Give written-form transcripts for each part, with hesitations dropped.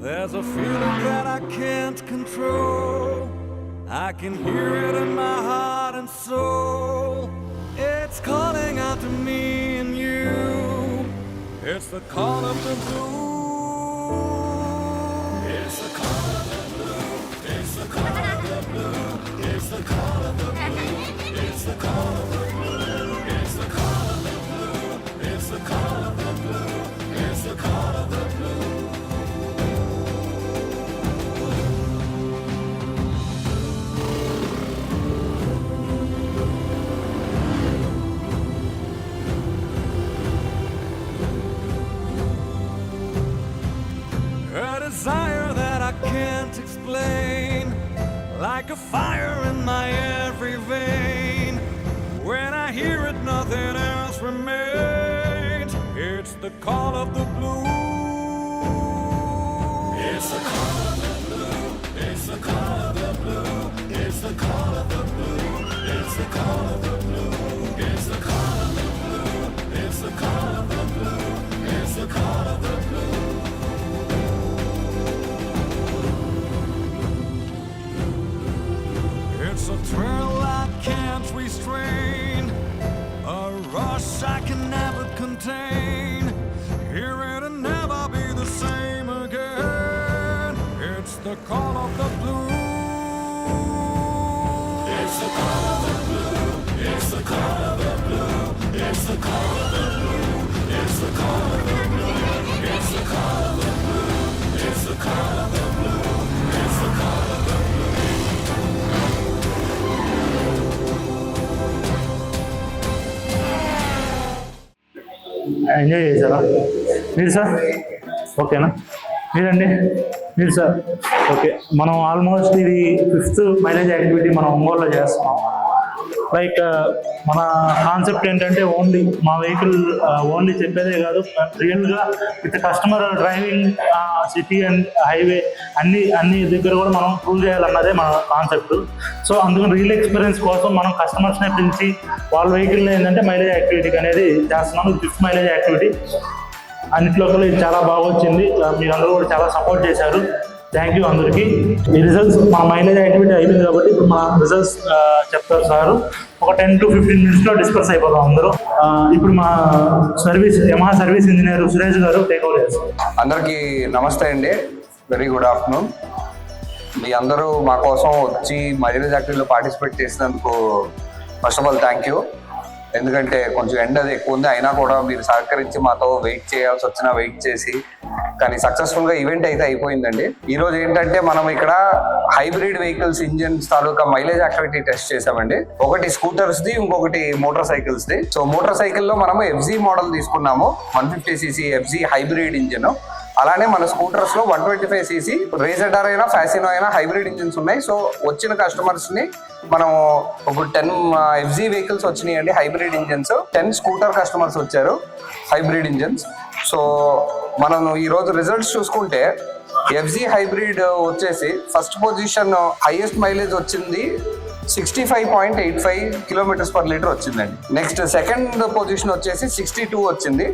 There's a feeling that I can't control. I can hear it in my heart and soul. It's calling out to me and you. It's the call of the blue. It's the call of the blue. It's the call of the blue. It's the call of the blue. It's the call of the blue. It's the call of the blue. It's the call of the blue. It's the call of the blue. A desire that I can't explain, like a fire in my every vein. When I hear it, nothing else remains. It's the call of the blue. It's the call of the blue. It's the call of the blue. It's the call of the blue. It's the call of the blue. It's the call of the blue. It's the call of the blue. It's the call of the blue. It's a thrill I can't restrain, a rush I can never contain. Hear it and never be the same again. It's the call of the blue. It's the call of the blue. It's the call of the blue. It's the call of the blue. It's the call of the blue. It's the call of the blue. It's the call of the blue. It's the call of the blue. Enjoy చేశారా మీరు sir? ఓకేనా మీరండి? మీరు sir? Okay, మనం almost ఇది 5th mileage activity మనం ఒంగోలులో చేస్తున్నాం. లైక్ మన కాన్సెప్ట్ ఏంటంటే ఓన్లీ మా వెహికల్ ఓన్లీ చెప్పేదే కాదు, రియల్గా with customer driving city and highway అన్ని దగ్గర కూడా మనం ప్రూవ్ చేయాలన్నదే మన కాన్సెప్ట్. సో అందుకని రియల్ ఎక్స్పీరియన్స్ కోసం మనం కస్టమర్స్నే పిలిచి వాళ్ళ వెహికల్లో ఏంటంటే మైలేజ్ యాక్టివిటీకి అనేది చేస్తున్నాం. 5th మైలేజ్ యాక్టివిటీ అన్నింటిలో ఇది చాలా బాగా వచ్చింది. మీరందరూ కూడా చాలా సపోర్ట్ చేశారు. థ్యాంక్ యూ అందరికీ. ఈ రిజల్ట్స్ మా మైలేజ్ యాక్టివిటీ అయిపోయింది కాబట్టి ఇప్పుడు మా రిజల్ట్స్ చెప్తారు సార్. ఒక 10 to 15 minutesలో డిస్కస్ అయిపోతాం అందరూ. ఇప్పుడు మా యమహా సర్వీస్ ఇంజనీర్ సురేష్ గారు టేక్ ఓవర్ చేస్తారు. అందరికీ నమస్తే అండి, వెరీ గుడ్ ఆఫ్టర్నూన్. మీ అందరూ మా కోసం వచ్చి మైలేజ్ యాక్టివిటీలో పార్టిసిపేట్ చేసినందుకు first of all thank you. ఎందుకంటే కొంచెం ఎండ అది ఎక్కువ ఉంది, అయినా కూడా మీరు సహకరించి మాతో వెయిట్ చేయాల్సి వచ్చినా వెయిట్ చేసి కానీ సక్సెస్ఫుల్గా ఈవెంట్ అయితే అయిపోయిందండి. ఈరోజు ఏంటంటే మనం ఇక్కడ హైబ్రిడ్ వెహికల్స్ ఇంజిన్స్ తాలూకా మైలేజ్ యాక్టివిటీ టెస్ట్ చేసామండి. ఒకటి స్కూటర్స్ది, ఇంకొకటి మోటార్ సైకిల్స్ది. సో మోటార్ సైకిల్లో మనము ఎఫ్జీ మోడల్ తీసుకున్నాము, 150cc ఎఫ్జీ హైబ్రిడ్ ఇంజిన్. అలానే మన స్కూటర్స్ లో 125cc రేజర్ అయినా ఫ్యాసినో అయినా హైబ్రిడ్ ఇంజిన్స్ ఉన్నాయి. సో వచ్చిన కస్టమర్స్ ని మనం ఇప్పుడు 10 ఎఫ్జీ వెహికల్స్ వచ్చినాయండి హైబ్రిడ్ ఇంజిన్స్, 10 స్కూటర్ కస్టమర్స్ వచ్చారు హైబ్రిడ్ ఇంజిన్స్. సో మనం ఈరోజు రిజల్ట్స్ చూసుకుంటే ఎఫ్జీ హైబ్రిడ్ వచ్చేసి ఫస్ట్ పొజిషన్ హైయెస్ట్ మైలేజ్ వచ్చింది 65.85 km/L వచ్చిందండి. నెక్స్ట్ సెకండ్ పొజిషన్ వచ్చేసి 62 వచ్చింది.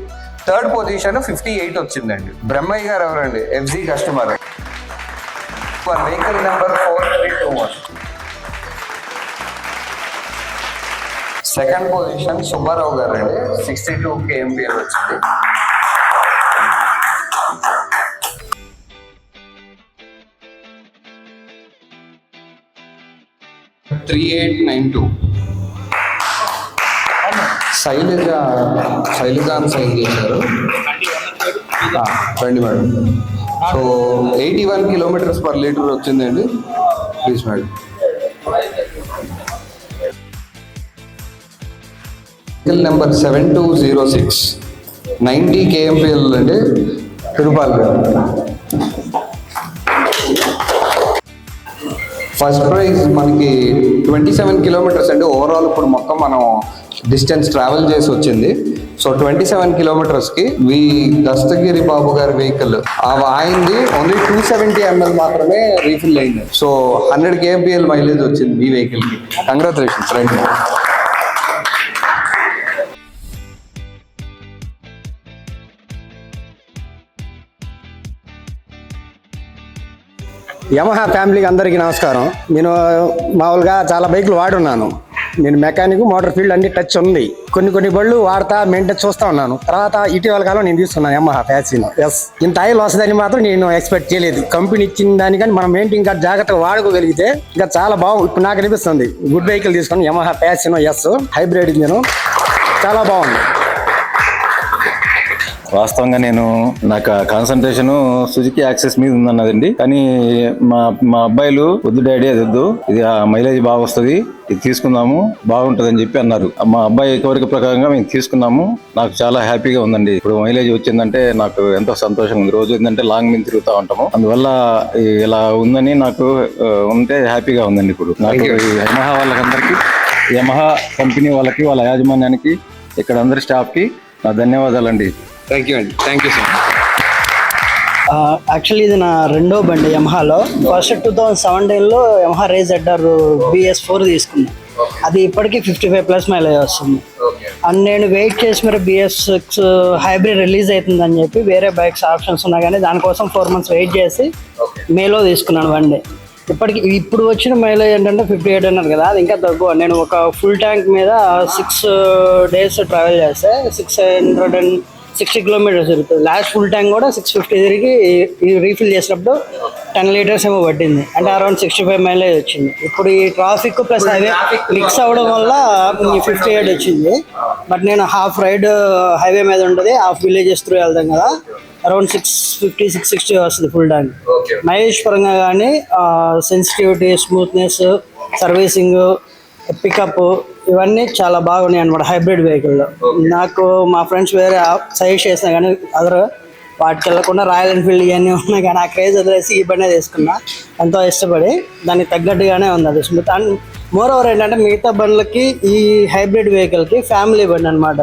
థర్డ్ పొజిషన్ 58 వచ్చిందండి. బ్రహ్మయ్య గారు ఎవరండి? FG customer. Vehicle number 4321. Second position Subbarao గారు అండి, 62 kmpl వచ్చింది. శైలజ సైన్ చేశారు. రండి మేడం. సో 81 km/L వచ్చిందండి. Please madam. Vehicle number 7206, 90 kmpl అండి, తిరుపాల్ గారు. ఫస్ట్ ప్రైజ్ మనకి 27 kilometers అండి. ఓవరాల్ ఇప్పుడు మొత్తం మనం డిస్టెన్స్ ట్రావెల్ చేసి వచ్చింది. సో 27 kilometersకి దస్తగిరి బాబు గారి వెహికల్ ఆయనది ఓన్లీ 270 ml మాత్రమే రీఫిల్ అయింది. సో 100 kmpl మైలేజ్ వచ్చింది ఈ వెహికల్కి. కంగ్రాచులేషన్స్. రైట్. యమహా ఫ్యామిలీకి అందరికీ నమస్కారం. నేను మామూలుగా చాలా బైకులు వాడున్నాను. నేను మెకానిక్, మోటార్ ఫీల్డ్ అన్ని టచ్ ఉంది. కొన్ని బళ్ళు వాడతా, మెయింటైన్ చూస్తూ ఉన్నాను. తర్వాత ఇటీవల కాలం నేను తీసుకున్నాను యమహా ఫ్యాసినో ఎస్. ఇంత ఆయిల్ వస్తుందని మాత్రం నేను ఎక్స్పెక్ట్ చేయలేదు. కంపెనీ ఇచ్చిన దానికని మనం మెయింటైన్ కార్డ్ జాగ్రత్తగా వాడుకోగలిగితే ఇంకా చాలా బాగుంది. ఇప్పుడు నాకు అనిపిస్తుంది గుడ్ వెహికల్ తీసుకున్నాను, Yamaha Fascino S hybrid engine, చాలా బాగుంది. వాస్తవంగా నాకు కాన్సన్ట్రేషన్ సుజుకి యాక్సెస్ మీద ఉందన్నదండి. కానీ మా అబ్బాయిలు వద్దు డాడీ అది వద్దు, ఇది మైలేజ్ బాగా వస్తుంది, ఇది తీసుకుందాము బాగుంటది అని చెప్పి అన్నారు. మా అబ్బాయి కోరిక ప్రకారంగా మేము తీసుకున్నాము. నాకు చాలా హ్యాపీగా ఉందండి. ఇప్పుడు మైలేజ్ వచ్చిందంటే నాకు ఎంతో సంతోషంగా ఉంది. రోజు ఏంటంటే లాంగ్ మీద తిరుగుతూ ఉంటాము, అందువల్ల ఇలా ఉందని నాకు ఉంటే హ్యాపీగా ఉందండి. ఇప్పుడు నాకు యమహా వాళ్ళకందరికీ, యమహా కంపెనీ వాళ్ళకి, వాళ్ళ యాజమాన్యానికి, ఇక్కడ అందరి స్టాఫ్ కి నా ధన్యవాదాలండి. థ్యాంక్ యూ అండి, thank you so much. Actually ఇది నా రెండో బండి యమహాలో. ఫస్ట్ 2017లో యమహా రేజ్ ఎడ్డర్ BS4 తీసుకున్నాను. అది ఇప్పటికీ 55+ మైలేజ్ వస్తుంది. అండ్ నేను వెయిట్ చేసి మరి BS6 హైబ్రిడ్ రిలీజ్ అవుతుందని చెప్పి వేరే బైక్స్ ఆప్షన్స్ ఉన్నా కానీ దానికోసం 4 months వెయిట్ చేసి మేలో తీసుకున్నాను బండి. ఇప్పుడు వచ్చిన మైలేజ్ ఏంటంటే 58 అన్నారు కదా, అది ఇంకా తక్కువ. నేను ఒక ఫుల్ ట్యాంక్ మీద 6 days ట్రావెల్ చేస్తే 660 kilometers తిరుగుతుంది. లాస్ట్ ఫుల్ ట్యాంక్ కూడా 650 తిరిగి రీఫిల్ చేసినప్పుడు 10 liters ఏమో పట్టింది, అంటే అరౌండ్ 65 మైలేజ్ వచ్చింది. ఇప్పుడు ఈ ట్రాఫిక్ ప్లస్ హైవే మిక్స్ అవ్వడం వల్ల 58 వచ్చింది. బట్ నేను హాఫ్ రైడ్ హైవే మీద ఉంటుంది, హాఫ్ విలేజెస్ త్రూ వెళ్తాం కదా, అరౌండ్ 650 660 వస్తుంది ఫుల్ ట్యాంక్. మైలేజ్ పరంగా కానీ సెన్సిటివిటీ, స్మూత్నెస్, సర్వీసింగ్, పికప్ ఇవన్నీ చాలా బాగున్నాయి అనమాట హైబ్రిడ్ వెహికల్లో. నాకు మా ఫ్రెండ్స్ వేరే సజెస్ట్ చేసినా కానీ అదర్ వాటికి వెళ్ళకుండా రాయల్ ఎన్ఫీల్డ్ ఇవన్నీ ఉన్నాయి, కానీ ఆ క్రేజ్ వదిలేసి ఈ బండి తీసుకున్నా. ఎంతో ఇష్టపడి దానికి తగ్గట్టుగానే ఉంది అది స్మూత్. అండ్ మోర్ ఓవర్ ఏంటంటే మిగతా బండ్లకి ఈ హైబ్రిడ్ వెహికల్కి ఫ్యామిలీ బండి అనమాట.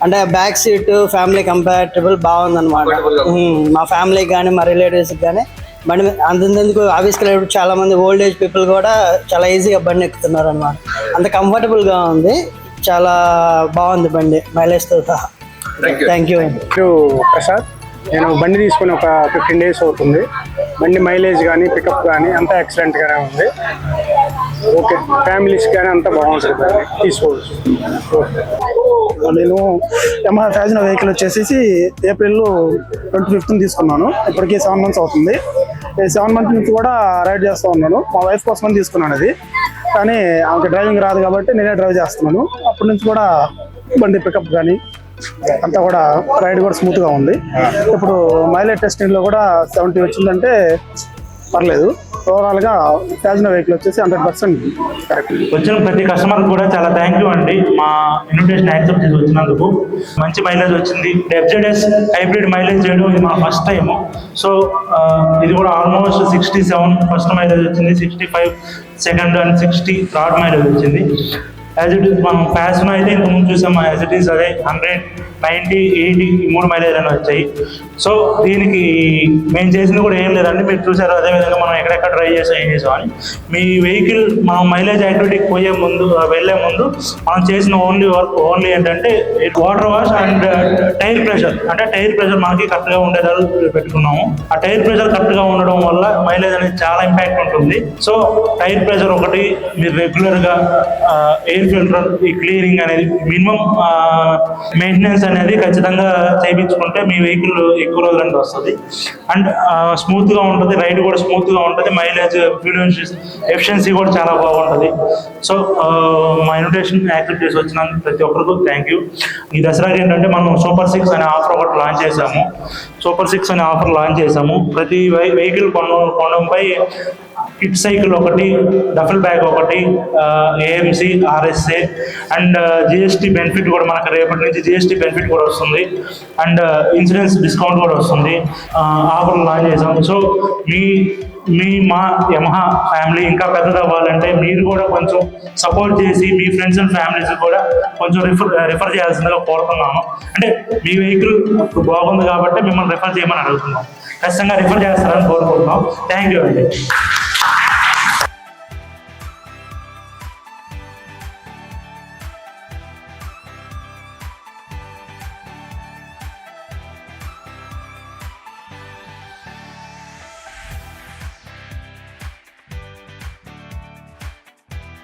అంటే బ్యాక్ సీట్ ఫ్యామిలీ కంపాటబుల్ బాగుందన్నమాట. మా ఫ్యామిలీకి కానీ మా రిలేటివ్స్కి కానీ బండి అంతెందుకు ఆఫీస్కి వెళ్ళేటప్పుడు చాలా మంది ఓల్డ్ ఏజ్ పీపుల్ కూడా చాలా ఈజీగా బండి ఎక్కుతున్నారు అనమాట. అంత కంఫర్టబుల్గా ఉంది, చాలా బాగుంది బండి మైలేజ్తో సహా. థ్యాంక్ యూ అండి. ప్రసాద్, నేను బండి తీసుకొని ఒక 15 days అవుతుంది. బండి మైలేజ్ కానీ పికప్ కానీ అంతా ఎక్సలెంట్గానే ఉంది. ఓకే, ఫ్యామిలీస్ కానీ అంతా బాగుంటుంది, బండి తీసుకోవచ్చు. నేను యమహా ఫ్యాసినో వెహికల్ వచ్చేసి ఏప్రిల్ 25th తీసుకున్నాను. ఇప్పటికీ 7 months అవుతుంది. 7 months నుంచి కూడా రైడ్ చేస్తూ ఉన్నాను. మా వైఫ్ కోసం తీసుకున్నాను అది, కానీ ఆమెకి డ్రైవింగ్ రాదు కాబట్టి నేనే డ్రైవ్ చేస్తున్నాను. అప్పటి నుంచి కూడా బండి పికప్ కానీ అంతా కూడా రైడ్ కూడా స్మూత్గా ఉంది. ఇప్పుడు మైలేజ్ టెస్టింగ్లో కూడా 70 వచ్చిందంటే పర్లేదు. ఓవరాల్గా ఫ్యాసినో వెహికల్ వచ్చేసి 100% కరెక్ట్. వచ్చిన ప్రతి కస్టమర్ కూడా చాలా థ్యాంక్ యూ అండి, మా ఇన్విటేషన్ యాక్సెప్ట్ చేసి వచ్చినందుకు. మంచి మైలేజ్ వచ్చింది. FZS హైబ్రిడ్ మైలేజ్ చేయడం ఇది మా ఫస్ట్ టైము. సో ఇది కూడా ఆల్మోస్ట్ 67 ఫస్ట్ మైలేజ్ వచ్చింది, 65 సెకండ్ అండ్ 60 థర్డ్ మైలేజ్ వచ్చింది. యాజ్ ఇట్ ఈస్ మనం ఫ్యాసినో అయితే ఇంతకుముందు చూసాం, యాజ్ ఇట్ ఈస్ అదే 100, 90, 80 ఈ 3 మైలేజ్ అని వచ్చాయి. సో దీనికి మేము చేసింది కూడా ఏం లేదండి, మీరు చూసారు. అదేవిధంగా మనం ఎక్కడెక్కడ డ్రైవ్ చేసాం, ఏం చేసాం అని. మీ వెహికల్ మనం మైలేజ్ యాక్టివిటీకి వెళ్ళే ముందు మనం చేసిన ఓన్లీ ఏంటంటే water wash and tyre pressure. అంటే టైర్ ప్రెషర్ మనకి కరెక్ట్గా ఉండేదాన్ని పెట్టుకున్నాము. ఆ టైర్ ప్రెషర్ కరెక్ట్గా ఉండడం వల్ల మైలేజ్ అనేది చాలా ఇంపాక్ట్ ఉంటుంది. సో టైర్ ప్రెషర్ ఒకటి, మీరు రెగ్యులర్గా ఎయిర్ ఫిల్టర్ ఈ క్లీనింగ్ అనేది మినిమం మెయింటెనెన్స్ అనేది ఖచ్చితంగా చేయించుకుంటే మీ వెహికల్ ఎక్కువ రోజులంటే వస్తుంది. అండ్ స్మూత్గా ఉంటుంది, రైడ్ కూడా స్మూత్గా ఉంటుంది, మైలేజ్ ఫ్యూల్ ఎఫిషియన్సీ కూడా చాలా బాగుంటుంది. సో మా ఇన్విటేషన్ యాక్సెప్ట్ చేసి వచ్చిన ప్రతి ఒక్కరికి థ్యాంక్ యూ. ఈ దసరాకి ఏంటంటే మనం సూపర్ 6 అనే ఆఫర్ ఒకటి లాంచ్ చేసాము. సూపర్ 6 అనే ఆఫర్ లాంచ్ చేసాము. ప్రతి వెహికల్ కొనడంపై కిట్ సైకిల్ ఒకటి, డఫల్ బ్యాగ్ ఒకటి, AMC RSA and GST benefit కూడా మనకు రేపటి నుంచి GST బెనిఫిట్ కూడా వస్తుంది. అండ్ ఇన్సూరెన్స్ డిస్కౌంట్ కూడా వస్తుంది. ఆఫర్ లాంచ్ చేసాం. సో మా యమహా ఫ్యామిలీ ఇంకా పెద్దది అవ్వాలంటే మీరు కూడా కొంచెం సపోర్ట్ చేసి మీ ఫ్రెండ్స్ అండ్ ఫ్యామిలీస్ కూడా కొంచెం రిఫర్ చేయాల్సిందిగా కోరుతున్నాను. అంటే మీ వెహికల్ బాగుంది కాబట్టి మిమ్మల్ని రిఫర్ చేయమని అడుగుతున్నాం. ఖచ్చితంగా రిఫర్ చేస్తారని కోరుకుంటున్నాం. థ్యాంక్ యూ అండి.